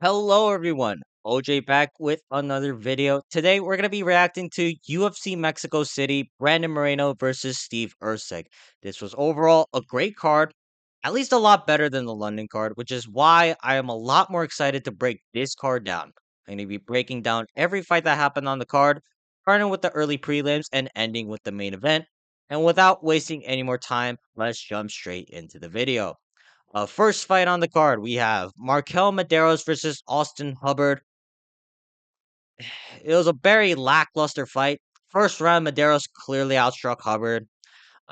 Hello everyone, OJ back with another video. Today we're going to be reacting to UFC Mexico City, Brandon Moreno versus Steve Erceg. This was overall a great card, at least a lot better than the London card, which is why I am a lot more excited to break this card down. I'm going to be breaking down every fight that happened on the card, starting with the early prelims and ending with the main event. And without wasting any more time, let's jump straight into the video. First fight on the card, we have Markel Medeiros versus Austin Hubbard. It was a very lackluster fight. First round, Medeiros clearly outstruck Hubbard.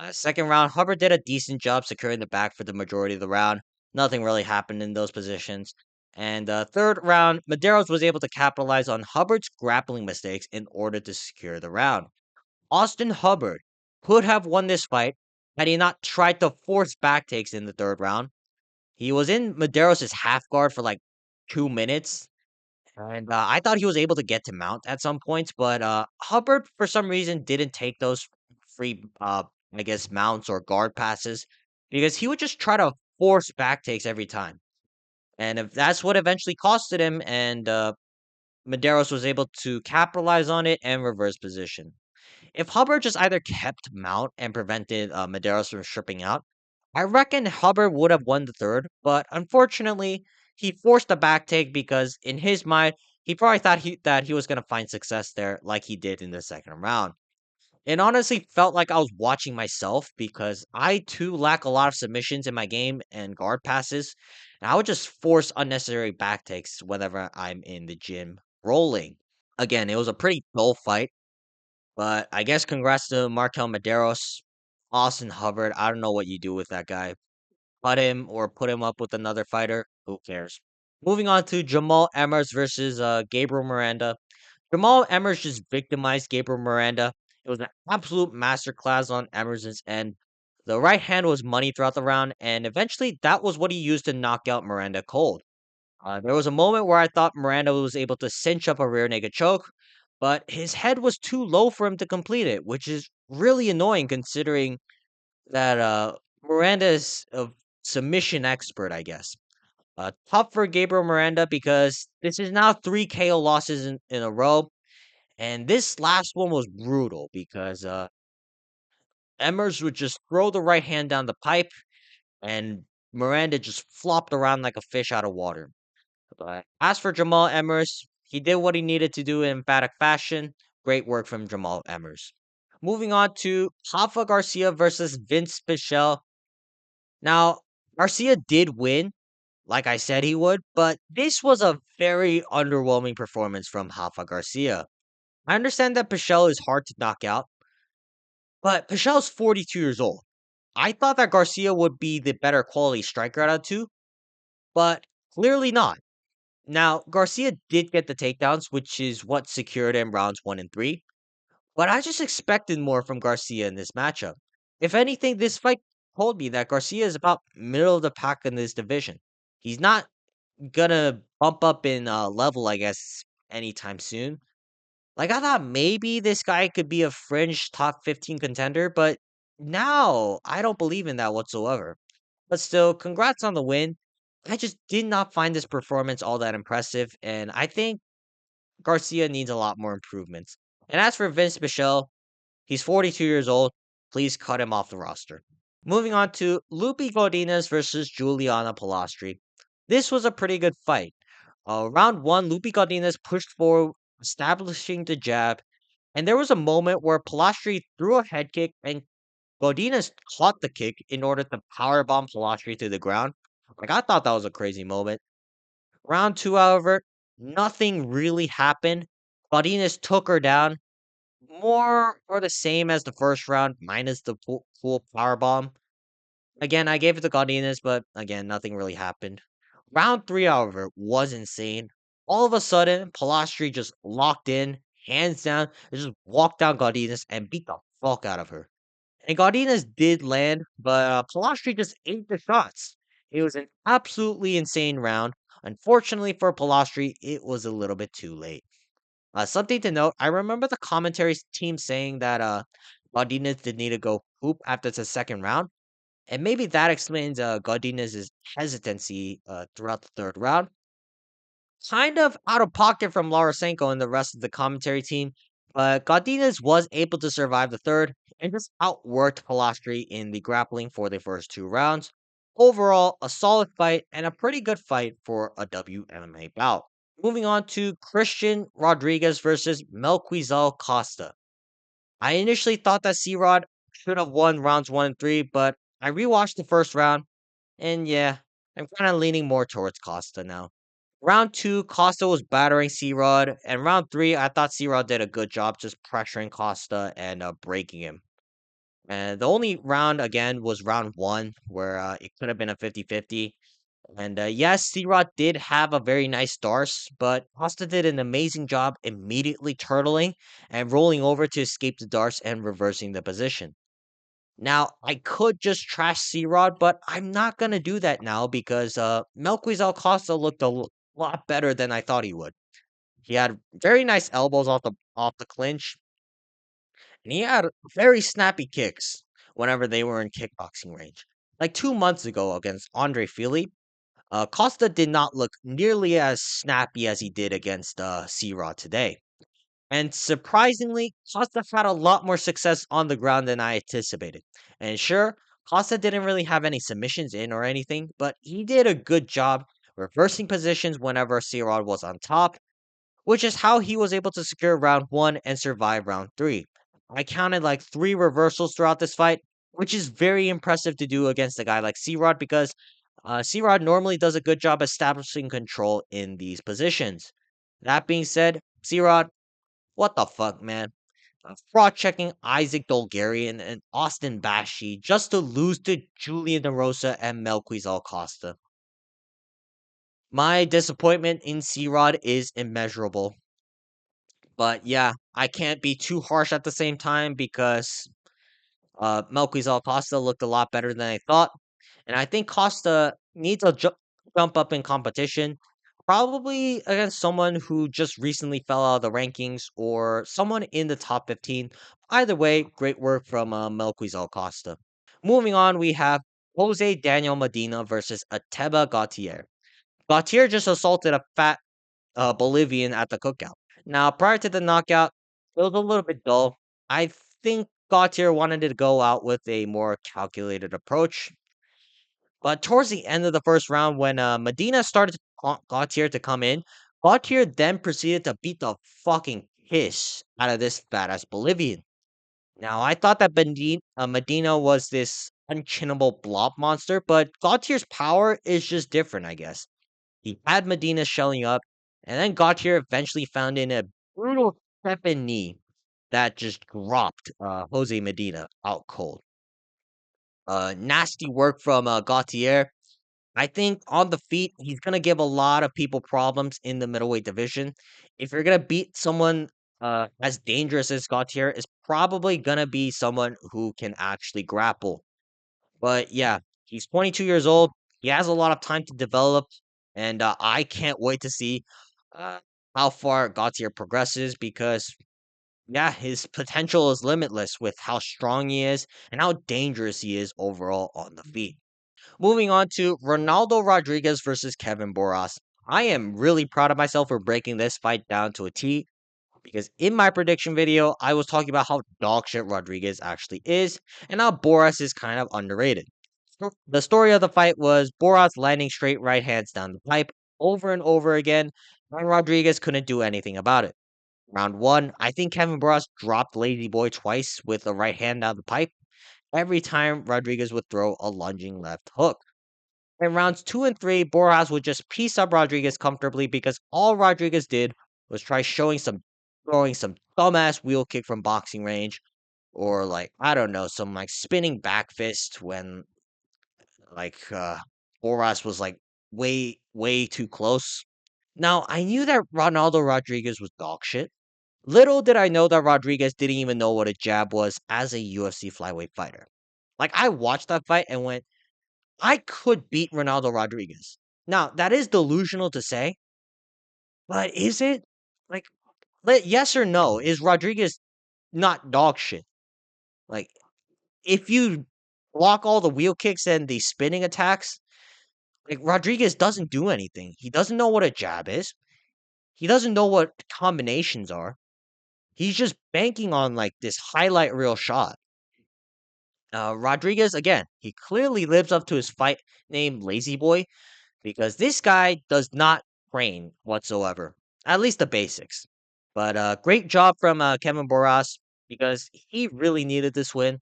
Second round, Hubbard did a decent job securing the back for the majority of the round. Nothing really happened in those positions. And third round, Medeiros was able to capitalize on Hubbard's grappling mistakes in order to secure the round. Austin Hubbard could have won this fight had he not tried to force back takes in the third round. He was in Medeiros' half guard for like 2 minutes, and I thought he was able to get to mount at some points, but Hubbard for some reason didn't take those free, I guess, mounts or guard passes because he would just try to force back takes every time, and if that's what eventually costed him, and Medeiros was able to capitalize on it and reverse position. If Hubbard just either kept mount and prevented Medeiros from stripping out, I reckon Hubbard would have won the third, but unfortunately, he forced a back take because in his mind, he probably thought that he was going to find success there like he did in the second round. It honestly felt like I was watching myself because I too lack a lot of submissions in my game and guard passes, and I would just force unnecessary back takes whenever I'm in the gym rolling. Again, it was a pretty dull fight. But I guess congrats to Markel Medeiros, Austin Hubbard. I don't know what you do with that guy. Cut him or put him up with another fighter. Who cares? Moving on to Jamal Emmers versus Gabriel Miranda. Jamal Emmers just victimized Gabriel Miranda. It was an absolute masterclass on Emmers' end. The right hand was money throughout the round, and eventually that was what he used to knock out Miranda cold. There was a moment where I thought Miranda was able to cinch up a rear naked choke, but his head was too low for him to complete it, which is really annoying considering that Miranda is a submission expert, I guess. Tough for Gabriel Miranda because this is now three KO losses in a row, and this last one was brutal because Emmers would just throw the right hand down the pipe, and Miranda just flopped around like a fish out of water. But as for Jamal Emmers, he did what he needed to do in emphatic fashion. Great work from Jamal Emmers. Moving on to Rafa Garcia versus Vince Pichel. Now, Garcia did win, like I said he would, but this was a very underwhelming performance from Rafa Garcia. I understand that Pichel is hard to knock out, but Pichel's 42 years old. I thought that Garcia would be the better quality striker out of two, but clearly not. Now, Garcia did get the takedowns, which is what secured him rounds 1 and 3, but I just expected more from Garcia in this matchup. If anything, this fight told me that Garcia is about middle of the pack in this division. He's not gonna bump up in level, I guess, anytime soon. Like, I thought maybe this guy could be a fringe top 15 contender, but now I don't believe in that whatsoever. But still, congrats on the win. I just did not find this performance all that impressive, and I think Garcia needs a lot more improvements. And as for Vince Michelle, he's 42 years old. Please cut him off the roster. Moving on to Lupi Godinez versus Juliana Palastri. This was a pretty good fight. Round one, Lupi Godinez pushed forward, establishing the jab, and there was a moment where Palastri threw a head kick and Godinez caught the kick in order to powerbomb Palastri to the ground. Like, I thought that was a crazy moment. Round two, however, nothing really happened. Godinez took her down, more or the same as the first round, minus the full power bomb. Again, I gave it to Godinez, but again, nothing really happened. Round three, however, was insane. All of a sudden, Palastri just locked in, hands down, and just walked down Godinez and beat the fuck out of her. And Godinez did land, but Palastri just ate the shots. It was an absolutely insane round. Unfortunately for Palastri, it was a little bit too late. Something to note, I remember the commentary team saying that Godinez did need to go poop after the second round, and maybe that explains Godinez's hesitancy throughout the third round. kind of out of pocket from Larasenko and the rest of the commentary team, but Godinez was able to survive the third and just outworked Palastri in the grappling for the first 2 rounds. Overall, a solid fight and a pretty good fight for a WMMA bout. Moving on to Christian Rodriguez versus Melquizal Costa. I initially thought that C-Rod should have won rounds 1 and 3, but I rewatched the first round, and yeah, I'm kind of leaning more towards Costa now. Round 2, Costa was battering C-Rod, and round 3, I thought C-Rod did a good job just pressuring Costa and breaking him. And the only round, again, was round 1, where it could have been a 50-50. And yes, C-Rod did have a very nice Darce, but Costa did an amazing job immediately turtling and rolling over to escape the Darce and reversing the position. Now, I could just trash C-Rod, but I'm not gonna do that now because Melquizal Costa looked lot better than I thought he would. He had very nice elbows off the clinch, and he had very snappy kicks whenever they were in kickboxing range. Like 2 months ago against Andre Fili, Costa did not look nearly as snappy as he did against C-Rod today. And surprisingly, Costa had a lot more success on the ground than I anticipated. And sure, Costa didn't really have any submissions in or anything, but he did a good job reversing positions whenever C-Rod was on top, which is how he was able to secure round 1 and survive round 3. I counted like 3 reversals throughout this fight, which is very impressive to do against a guy like C-Rod because C-Rod normally does a good job establishing control in these positions. That being said, C-Rod, what the fuck, man? Fraud checking Isaac Dolgarian and Austin Bashi just to lose to Julian DeRosa and Melquizal Costa. My disappointment in C-Rod is immeasurable. But yeah, I can't be too harsh at the same time because Melquizal Costa looked a lot better than I thought. And I think Costa needs a jump up in competition, probably against someone who just recently fell out of the rankings or someone in the top 15. Either way, great work from Melquizal Costa. Moving on, we have Jose Daniel Medina versus Ateba Gautier. Gautier just assaulted a fat Bolivian at the cookout. Now, prior to the knockout, it was a little bit dull. I think Gautier wanted to go out with a more calculated approach. But towards the end of the first round, when Medina started Gautier to come in, Gautier then proceeded to beat the fucking piss out of this badass Bolivian. Now, I thought that Medina was this unchinnable blob monster, but Gautier's power is just different, I guess. He had Medina shelling up, and then Gautier eventually found in a brutal step and knee that just dropped Jose Medina out cold. Nasty work from Gautier. I think on the feet, he's gonna give a lot of people problems in the middleweight division. If you're gonna beat someone as dangerous as Gautier, is probably gonna be someone who can actually grapple. But yeah, he's 22 years old. He has a lot of time to develop, and I can't wait to see uh, how far Gautier progresses because yeah, his potential is limitless with how strong he is and how dangerous he is overall on the feet. Moving on to Ronaldo Rodriguez versus Kevin Boras. I am really proud of myself for breaking this fight down to a T because in my prediction video, I was talking about how dog shit Rodriguez actually is and how Boras is kind of underrated. The story of the fight was Boras landing straight right hands down the pipe over and over again, and Rodriguez couldn't do anything about it. Round 1, I think Kevin Boras dropped Lazy Boy twice with a right hand down the pipe every time Rodriguez would throw a lunging left hook. In rounds 2 and 3, Borjas would just piece up Rodriguez comfortably because all Rodriguez did was try throwing some dumbass wheel kick from boxing range, or like, I don't know, some like spinning back fist when Borjas was like way too close. Now, I knew that Ronaldo Rodriguez was dog shit. Little did I know that Rodriguez didn't even know what a jab was as a UFC flyweight fighter. Like, I watched that fight and went, I could beat Ronaldo Rodriguez. Now, that is delusional to say, but is it? Like, yes or no? Is Rodriguez not dog shit? Like, if you block all the wheel kicks and the spinning attacks, like Rodriguez doesn't do anything. He doesn't know what a jab is. He doesn't know what combinations are. He's just banking on like this highlight reel shot. Rodriguez, again, he clearly lives up to his fight name Lazy Boy because this guy does not train whatsoever, at least the basics. But great job from Kevin Boras because he really needed this win.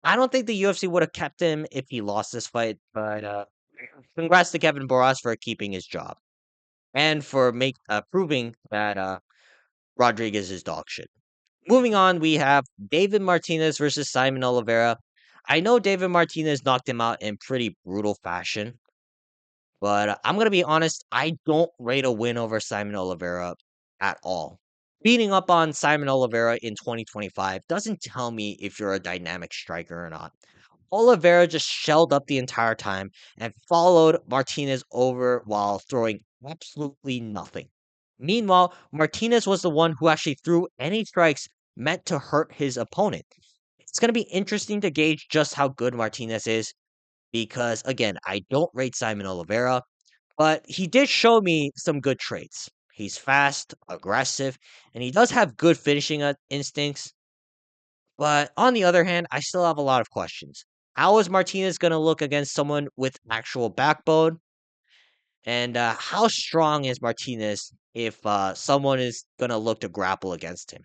I don't think the UFC would have kept him if he lost this fight, but congrats to Kevin Boras for keeping his job and for proving that Rodriguez is dog shit. Moving on, we have David Martinez versus Simon Oliveira. I know David Martinez knocked him out in pretty brutal fashion, but I'm gonna be honest, I don't rate a win over Simon Oliveira at all. Beating up on Simon Oliveira in 2025 doesn't tell me if you're a dynamic striker or not. Oliveira just shelled up the entire time and followed Martinez over while throwing absolutely nothing. Meanwhile, Martinez was the one who actually threw any strikes meant to hurt his opponent. It's going to be interesting to gauge just how good Martinez is because, again, I don't rate Simon Oliveira, but he did show me some good traits. He's fast, aggressive, and he does have good finishing instincts. But on the other hand, I still have a lot of questions. How is Martinez going to look against someone with actual backbone? And how strong is Martinez if someone is going to look to grapple against him?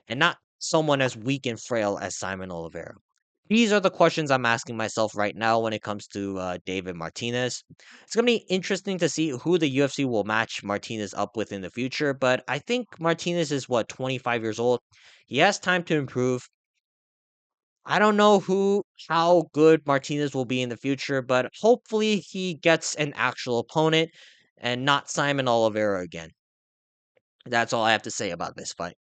And not someone as weak and frail as Simon Oliveira? These are the questions I'm asking myself right now when it comes to David Martinez. It's going to be interesting to see who the UFC will match Martinez up with in the future, but I think Martinez is 25 years old. He has time to improve. I don't know how good Martinez will be in the future, but hopefully he gets an actual opponent and not Simon Oliveira again. That's all I have to say about this fight.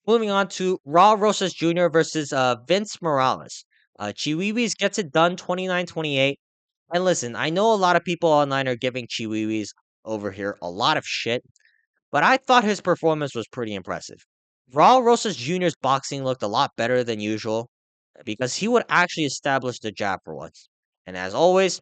Moving on to Raw Rosas Jr. versus Vince Morales. Chiwiwis gets it done 29-28. And listen, I know a lot of people online are giving Chiwiwis over here a lot of shit, but I thought his performance was pretty impressive. Raul Rosas Jr.'s boxing looked a lot better than usual because he would actually establish the jab for once. And as always,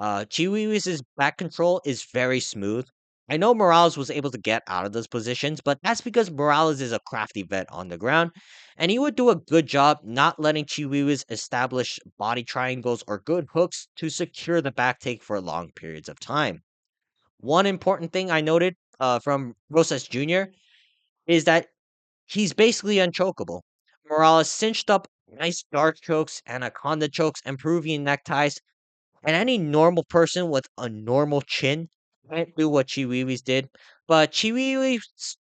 Chiwiwis' back control is very smooth. I know Morales was able to get out of those positions, but that's because Morales is a crafty vet on the ground, and he would do a good job not letting Chiwiwis establish body triangles or good hooks to secure the back take for long periods of time. One important thing I noted from Rosas Jr. is that he's basically unchokeable. Morales cinched up nice dark chokes, anaconda chokes, and Peruvian neckties, and any normal person with a normal chin can't do what Chiwiwis did. But Chiwiwis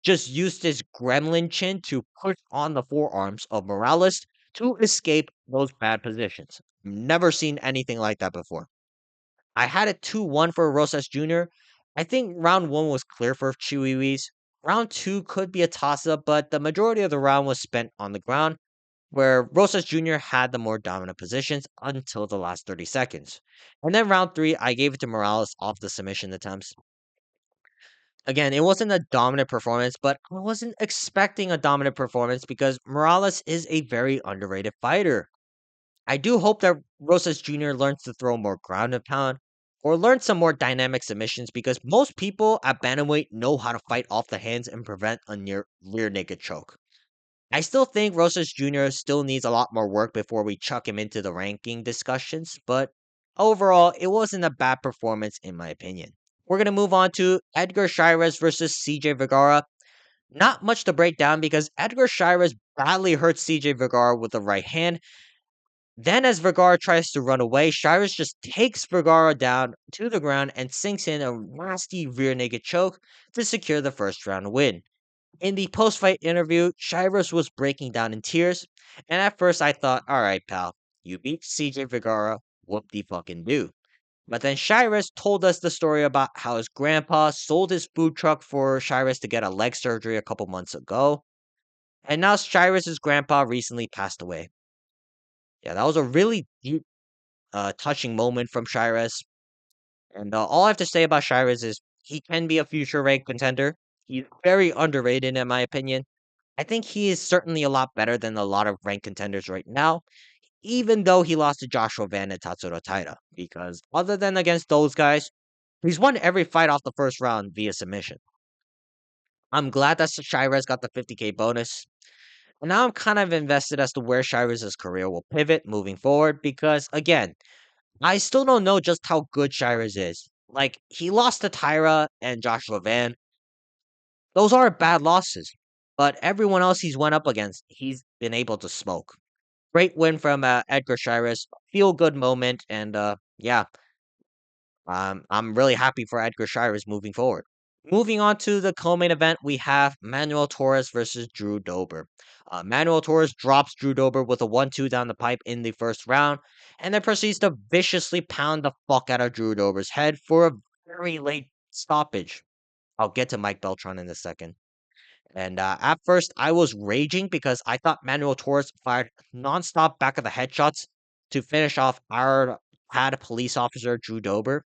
just used his gremlin chin to push on the forearms of Morales to escape those bad positions. Never seen anything like that before. I had it 2-1 for Rosas Jr. I think round one was clear for Chiwiwis. Round two could be a toss up, but the majority of the round was spent on the ground, where Rosas Jr. had the more dominant positions until the last 30 seconds. And then round three, I gave it to Morales off the submission attempts. Again, it wasn't a dominant performance, but I wasn't expecting a dominant performance because Morales is a very underrated fighter. I do hope that Rosas Jr. learns to throw more ground and pound or learn some more dynamic submissions because most people at bantamweight know how to fight off the hands and prevent a near rear naked choke. I still think Rosas Jr. still needs a lot more work before we chuck him into the ranking discussions, but overall, it wasn't a bad performance in my opinion. We're going to move on to Edgar Shires versus CJ Vergara. Not much to break down because Edgar Shires badly hurt CJ Vergara with the right hand. Then, as Vergara tries to run away, Shires just takes Vergara down to the ground and sinks in a nasty rear naked choke to secure the first round win. In the post fight interview, Shires was breaking down in tears, and at first I thought, alright, pal, you beat CJ Vergara, whoop de fucking do. But then Shires told us the story about how his grandpa sold his food truck for Shires to get a leg surgery a couple months ago, and now Shires' grandpa recently passed away. Yeah, that was a really deep, touching moment from Shires. And all I have to say about Shires is he can be a future rank contender. He's very underrated in my opinion. I think he is certainly a lot better than a lot of ranked contenders right now, even though he lost to Joshua Van and Tatsuro Taira. Because other than against those guys, he's won every fight off the first round via submission. I'm glad that Shirez got the 50K bonus. And now I'm kind of invested as to where Shirez's career will pivot moving forward because, again, I still don't know just how good Shirez is. Like, he lost to Tyra and Joshua Van. Those aren't bad losses. But everyone else he's went up against, he's been able to smoke. Great win from Edgar Shirez. Feel good moment. And yeah, I'm really happy for Edgar Shirez moving forward. Moving on to the co-main event, we have Manuel Torres versus Drew Dober. Manuel Torres drops Drew Dober with a 1-2 down the pipe in the first round, and then proceeds to viciously pound the fuck out of Drew Dober's head for a very late stoppage. I'll get to Mike Beltran in a second. And at first, I was raging because I thought Manuel Torres fired nonstop back of the headshots to finish off our pad police officer Drew Dober.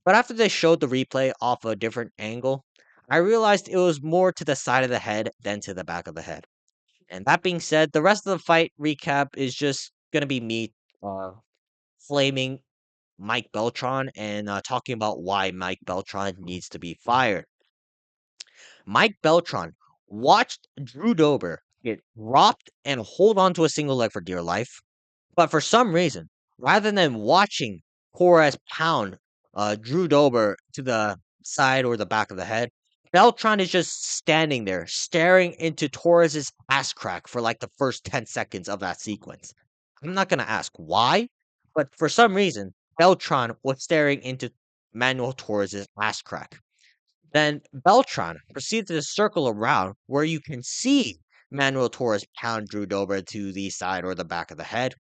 But after they showed the replay off a different angle, I realized it was more to the side of the head than to the back of the head. And that being said, the rest of the fight recap is just gonna be me uh, flaming Mike Beltran and talking about why Mike Beltran needs to be fired. Mike Beltran watched Drew Dober get dropped and hold on to a single leg for dear life. But for some reason, rather than watching Torres pound Drew Dober to the side or the back of the head, Beltran is just standing there staring into Torres's ass crack for like the first 10 seconds of that sequence. I'm not going to ask why, but for some reason, Beltran was staring into Manuel Torres's ass crack. Then Beltran proceeded to circle around where you can see Manuel Torres pound Drew Dober to the side or the back of the head.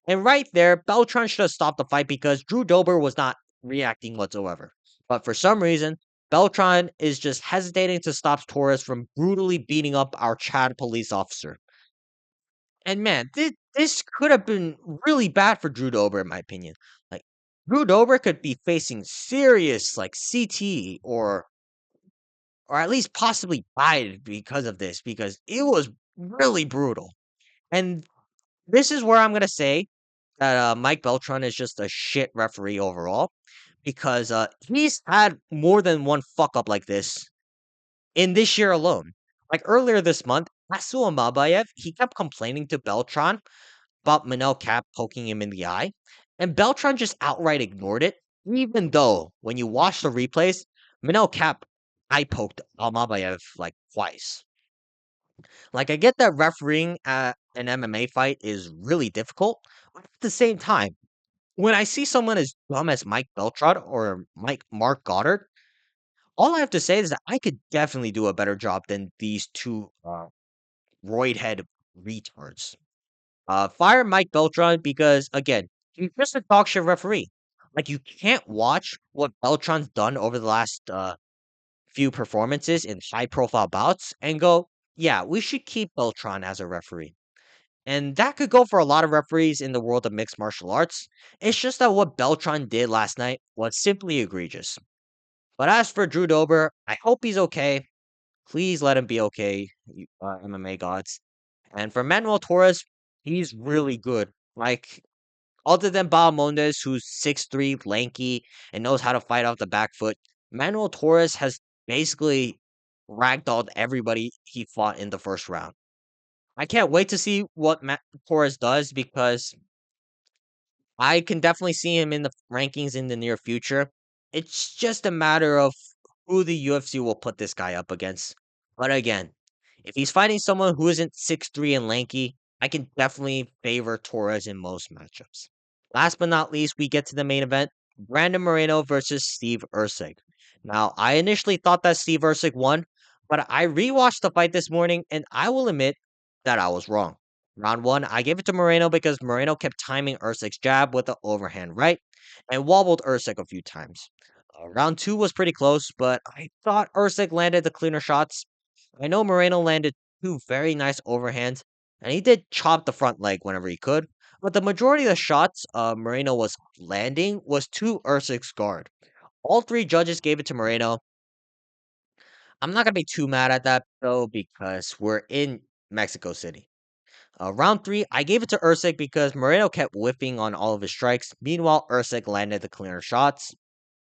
And right there, Beltran should have stopped the fight because Drew Dober was not reacting whatsoever. But for some reason, Beltran is just hesitating to stop Torres from brutally beating up our Chad police officer. And man, this could have been really bad for Drew Dober, in my opinion. Like, Drew Dober could be facing serious, like, CT or at least possibly died because of this, because it was really brutal. And this is where I'm gonna say that Mike Beltran is just a shit referee overall, because he's had more than one fuck up like this in this year alone. Like earlier this month, Asu Amabayev, he kept complaining to Beltran about Manel Cap poking him in the eye, and Beltran just outright ignored it, even though when you watch the replays, Manel Cap eye poked Almabayev like twice. Like, I get that refereeing at an MMA fight is really difficult, but at the same time, when I see someone as dumb as Mike Beltran or Mark Goddard, all I have to say is that I could definitely do a better job than these two roid head retards. Fire Mike Beltran because again, he's just a dog shit referee. Like, you can't watch what Beltran's done over the last few performances in high profile bouts and go, yeah, we should keep Beltran as a referee. And that could go for a lot of referees in the world of mixed martial arts. It's just that what Beltran did last night was simply egregious. But as for Drew Dober, I hope he's okay. Please let him be okay, MMA gods. And for Manuel Torres, he's really good. Like, other than Bahamondes, who's 6'3", lanky, and knows how to fight off the back foot, Manuel Torres has basically ragdolled everybody he fought in the first round. I can't wait to see what Torres does because I can definitely see him in the rankings in the near future. It's just a matter of who the UFC will put this guy up against. But again, if he's fighting someone who isn't 6'3" and lanky, I can definitely favor Torres in most matchups. Last but not least, we get to the main event, Brandon Moreno versus Steve Erceg. Now, I initially thought that Steve Erceg won, but I rewatched the fight this morning, and I will admit that I was wrong. Round one, I gave it to Moreno because Moreno kept timing Erceg's jab with the overhand right and wobbled Erceg a few times. Round two was pretty close, but I thought Erceg landed the cleaner shots. I know Moreno landed two very nice overhands, and he did chop the front leg whenever he could, but the majority of the shots Moreno was landing was to Erceg's guard. All three judges gave it to Moreno. I'm not gonna be too mad at that though because we're in Mexico City. Round three, I gave it to Erceg because Moreno kept whipping on all of his strikes. Meanwhile, Erceg landed the cleaner shots.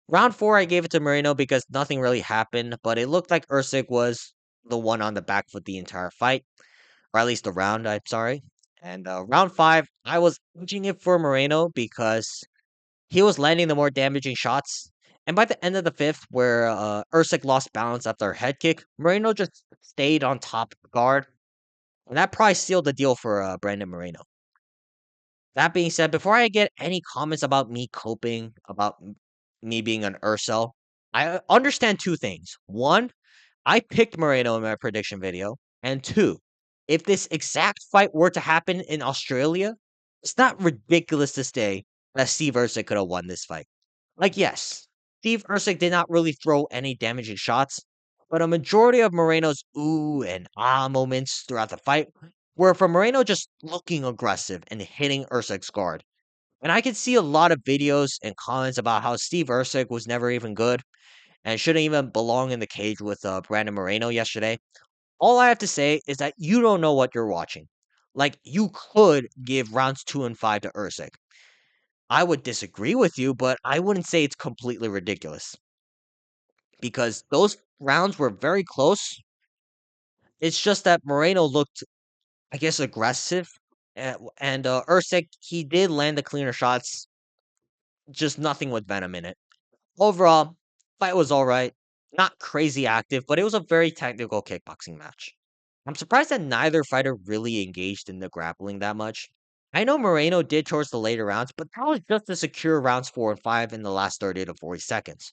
Round four, I gave it to Moreno because nothing really happened, but it looked like Erceg was the one on the back foot the entire fight, or at least the round. I'm sorry. And round five, I was edging it for Moreno because he was landing the more damaging shots. And by the end of the fifth, where Erceg lost balance after a head kick, Moreno just stayed on top guard. And that probably sealed the deal for Brandon Moreno. That being said, before I get any comments about me coping, about me being an Urcel, I understand two things. One, I picked Moreno in my prediction video. And two, if this exact fight were to happen in Australia, it's not ridiculous to say that Steve Erceg could have won this fight. Like, yes, Steve Erceg did not really throw any damaging shots, but a majority of Moreno's ooh and ah moments throughout the fight were from Moreno just looking aggressive and hitting Erceg's guard. And I could see a lot of videos and comments about how Steve Erceg was never even good and shouldn't even belong in the cage with Brandon Moreno yesterday. All I have to say is that you don't know what you're watching. Like, you could give rounds 2 and 5 to Erceg. I would disagree with you, but I wouldn't say it's completely ridiculous because those rounds were very close. It's just that Moreno looked, I guess, aggressive, and Erceg, he did land the cleaner shots, just nothing with venom in it. Overall, fight was all right, not crazy active, but it was a very technical kickboxing match. I'm surprised that neither fighter really engaged in the grappling that much. I know Moreno did towards the later rounds, but that was just to secure rounds 4 and 5 in the last 30 to 40 seconds.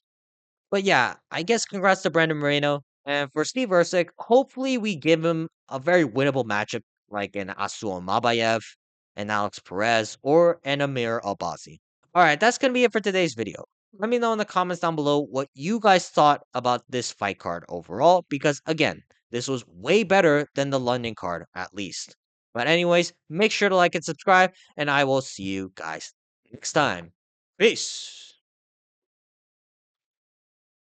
But yeah, I guess congrats to Brandon Moreno. And for Steve Erceg, hopefully we give him a very winnable matchup like an Asul Mabayev, an Alex Perez, or an Amir Albazi. Alright, that's gonna be it for today's video. Let me know in the comments down below what you guys thought about this fight card overall, because again, this was way better than the London card, at least. But anyways, make sure to like and subscribe, and I will see you guys next time. Peace!